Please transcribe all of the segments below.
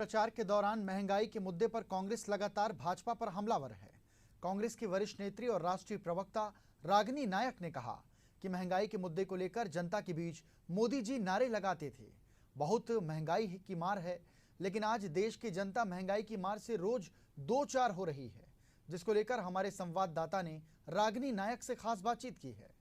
प्रचार के दौरान महंगाई के मुद्दे पर कांग्रेस लगातार भाजपा पर हमलावर है। कांग्रेस की वरिष्ठ नेत्री और राष्ट्रीय प्रवक्ता रागिनी नायक ने कहा कि महंगाई के मुद्दे को लेकर जनता के बीच मोदी जी नारे लगाते थे, बहुत महंगाई की मार है, लेकिन आज देश की जनता महंगाई की मार से रोज दो चार हो रही है, जिसको लेकर हमारे संवाददाता ने रागिनी नायक से खास बातचीत की है।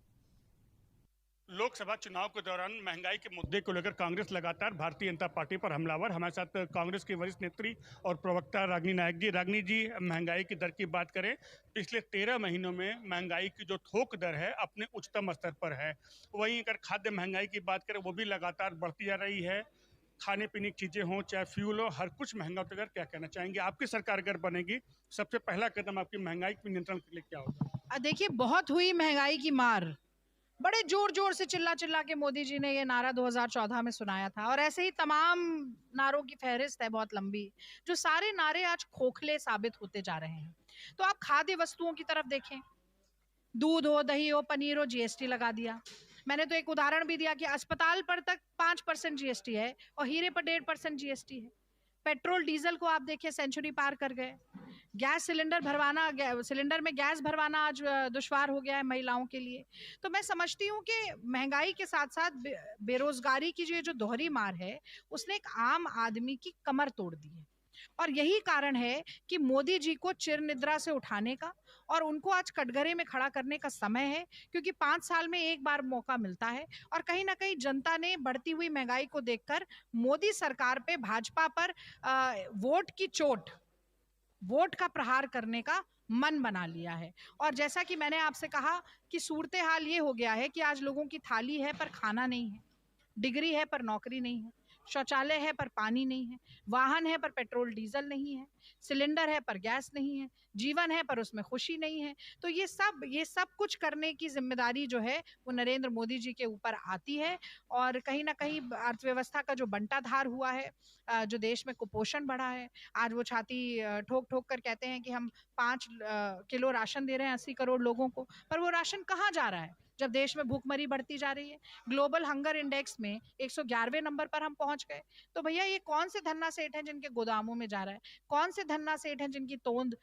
लोकसभा चुनाव के दौरान महंगाई के मुद्दे को लेकर कांग्रेस लगातार भारतीय जनता पार्टी पर हमलावर। हमारे साथ कांग्रेस की वरिष्ठ नेत्री और प्रवक्ता रागिनी नायक जी। रागिनी जी, महंगाई की दर की बात करें, पिछले 13 महीनों में महंगाई की जो थोक दर है अपने उच्चतम स्तर पर है। वहीं अगर खाद्य महंगाई की बात करें, वो भी लगातार बढ़ती जा रही है। खाने पीने की चीजें हों चाहे फ्यूल हो, हर कुछ महंगा होता है। क्या कहना चाहेंगे, आपकी सरकार अगर बनेगी, सबसे पहला कदम आपकी महंगाई के नियंत्रण के लिए क्या होगा? देखिए, बहुत हुई महंगाई की मार। बड़े जोर जोर से चिल्ला चिल्ला के मोदी जी ने ये नारा 2014 में सुनाया था, और ऐसे ही तमाम नारों की फहरिस्त है बहुत लंबी, जो सारे नारे आज खोखले साबित होते जा रहे हैं। तो आप खाद्य वस्तुओं की तरफ देखें, दूध हो, दही हो, पनीर हो, जीएसटी लगा दिया। मैंने तो एक उदाहरण भी दिया कि अस्पताल पर तक 5% जीएसटी है और हीरे पर 1.5% जीएसटी है। पेट्रोल डीजल को आप देखिए, सेंचुरी पार कर गए। गैस सिलेंडर सिलेंडर में गैस भरवाना आज दुश्वार हो गया है महिलाओं के लिए। तो मैं समझती हूँ कि महंगाई के साथ साथ बेरोजगारी की जो दोहरी मार है, उसने एक आम आदमी की कमर तोड़ दी है। और यही कारण है कि मोदी जी को चिर निद्रा से उठाने का और उनको आज कटघरे में खड़ा करने का समय है, क्योंकि 5 साल में एक बार मौका मिलता है। और कहीं ना कहीं जनता ने बढ़ती हुई महंगाई को देखकर मोदी सरकार पे, भाजपा पर वोट का प्रहार करने का मन बना लिया है। और जैसा कि मैंने आपसे कहा कि सूरत हाल ये हो गया है कि आज लोगों की थाली है पर खाना नहीं है, डिग्री है पर नौकरी नहीं है, शौचालय है पर पानी नहीं है, वाहन है पर पेट्रोल डीजल नहीं है, सिलेंडर है पर गैस नहीं है, जीवन है पर उसमें खुशी नहीं है। तो ये सब कुछ करने की जिम्मेदारी जो है वो नरेंद्र मोदी जी के ऊपर आती है। और कहीं ना कहीं अर्थव्यवस्था का जो बंटाधार हुआ है, जो देश में कुपोषण बढ़ा है, आज वो छाती ठोक ठोक कर कहते हैं कि हम 5 किलो राशन दे रहे हैं 80 करोड़ लोगों को, पर वो राशन कहाँ जा रहा है जब देश में भूखमरी बढ़ती जा रही है। ग्लोबल हंगर इंडेक्स में 111वें नंबर पर हम पहुंच गए। तो भैया, ये कौन से धन्ना सेठ हैं जिनके गोदामों में जा रहा है? कौन से धन्ना सेठ हैं जिनकी तोंद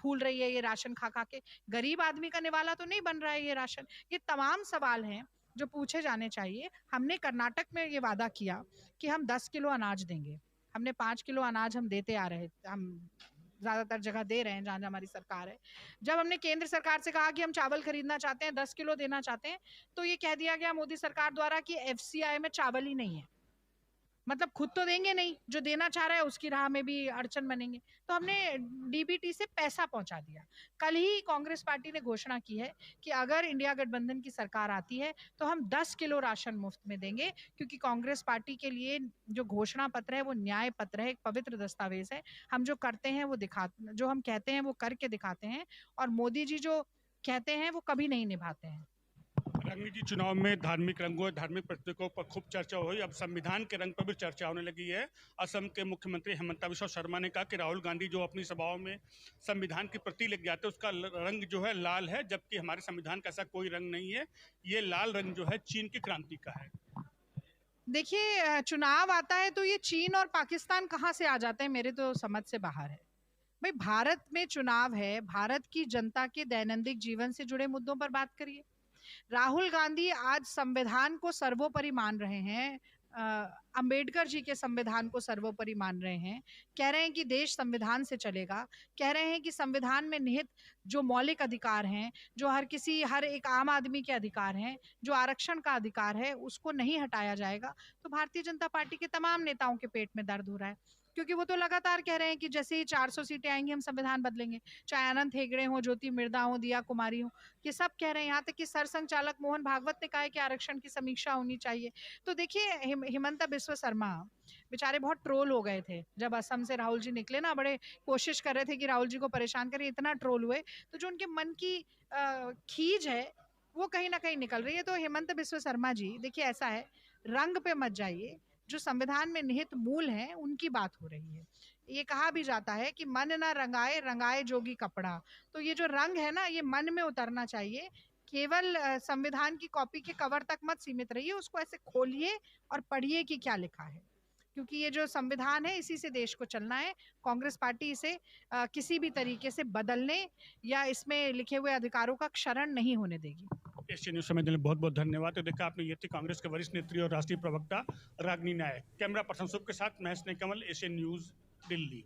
फूल रही है ये राशन खा खा के? गरीब आदमी का निवाला तो नहीं बन रहा है ये राशन? ये तमाम सवाल हैं जो पूछे जाने चाहिए। हमने कर्नाटक में ये वादा किया कि हम 10 किलो अनाज देंगे। हमने 5 किलो अनाज हम देते आ रहे, हम ज्यादातर जगह दे रहे हैं जहां हमारी सरकार है। जब हमने केंद्र सरकार से कहा कि हम चावल खरीदना चाहते हैं, 10 किलो देना चाहते हैं, तो ये कह दिया गया मोदी सरकार द्वारा कि एफसीआई में चावल ही नहीं है। मतलब खुद तो देंगे नहीं, जो देना चाह रहा है उसकी राह में भी अड़चन बनेंगे। तो हमने डीबीटी से पैसा पहुंचा दिया। कल ही कांग्रेस पार्टी ने घोषणा की है कि अगर इंडिया गठबंधन की सरकार आती है तो हम 10 किलो राशन मुफ्त में देंगे, क्योंकि कांग्रेस पार्टी के लिए जो घोषणा पत्र है वो न्याय पत्र है, एक पवित्र दस्तावेज है। हम जो करते हैं जो हम कहते हैं वो करके दिखाते हैं, और मोदी जी जो कहते हैं वो कभी नहीं निभाते हैं। रागिनी जी, चुनाव में धार्मिक रंगों, धार्मिक प्रतीकों पर खूब चर्चा हुई। अब संविधान के रंग पर भी चर्चा होने लगी है। असम के मुख्यमंत्री हेमंता बिस्वा शर्मा ने कहा कि राहुल गांधी जो अपनी सभाओं में संविधान की प्रति लेके जाते हैं, उसका रंग जो है लाल है, जबकि हमारे संविधान का ऐसा कोई रंग नहीं है। ये लाल रंग जो है चीन की क्रांति का है। देखिए, चुनाव आता है तो ये चीन और पाकिस्तान कहाँ से आ जाते हैं, मेरे तो समझ से बाहर है। भाई, भारत में चुनाव है, भारत की जनता के दैनंदिन जीवन से जुड़े मुद्दों पर बात करिए। राहुल गांधी आज संविधान को सर्वोपरि मान रहे हैं, अंबेडकर जी के संविधान को सर्वोपरि मान रहे हैं, कह रहे हैं कि देश संविधान से चलेगा, कह रहे हैं कि संविधान में निहित जो मौलिक अधिकार हैं, जो हर एक आम आदमी के अधिकार हैं, जो आरक्षण का अधिकार है, उसको नहीं हटाया जाएगा। तो भारतीय जनता पार्टी के तमाम नेताओं के पेट में दर्द हो रहा है, क्योंकि वो तो लगातार कह रहे हैं कि जैसे ही 400 सीटें आएंगी हम संविधान बदलेंगे। चाहे अनंत हेगड़े हो, ज्योति मिर्धा हो, दिया कुमारी हो, ये सब कह रहे हैं। यहाँ तक कि सरसंघचालक मोहन भागवत ने कहा है कि आरक्षण की समीक्षा होनी चाहिए। तो देखिए, हिमंता बिस्वा शर्मा बेचारे बहुत ट्रोल हो गए थे जब असम से राहुल जी निकले ना, बड़े कोशिश कर रहे थे कि राहुल जी को परेशान करें, इतना ट्रोल हुए। तो जो उनके मन की खीज है वो कहीं ना कहीं निकल रही है। तो हेमंत बिस्वा शर्मा जी, देखिए ऐसा है, रंग पे मत जाइए, जो संविधान में निहित मूल है उनकी बात हो रही है। ये कहा भी जाता है कि मन ना रंगाए, रंगाए जोगी कपड़ा। तो ये जो रंग है ना, ये मन में उतरना चाहिए। केवल संविधान की कॉपी के कवर तक मत सीमित रहिए, उसको ऐसे खोलिए और पढ़िए कि क्या लिखा है। क्योंकि ये जो संविधान है इसी से देश को चलना है। कांग्रेस पार्टी इसे किसी भी तरीके से बदलने या इसमें लिखे हुए अधिकारों का क्षरण नहीं होने देगी। एशियन न्यूज समय देने बहुत बहुत धन्यवाद। तो देखा आपने, ये थी कांग्रेस के वरिष्ठ नेत्री और राष्ट्रीय प्रवक्ता रागिनी नायक। कैमरा पर्सन शुभ के साथ महेश ने कमल, एशियन न्यूज, दिल्ली।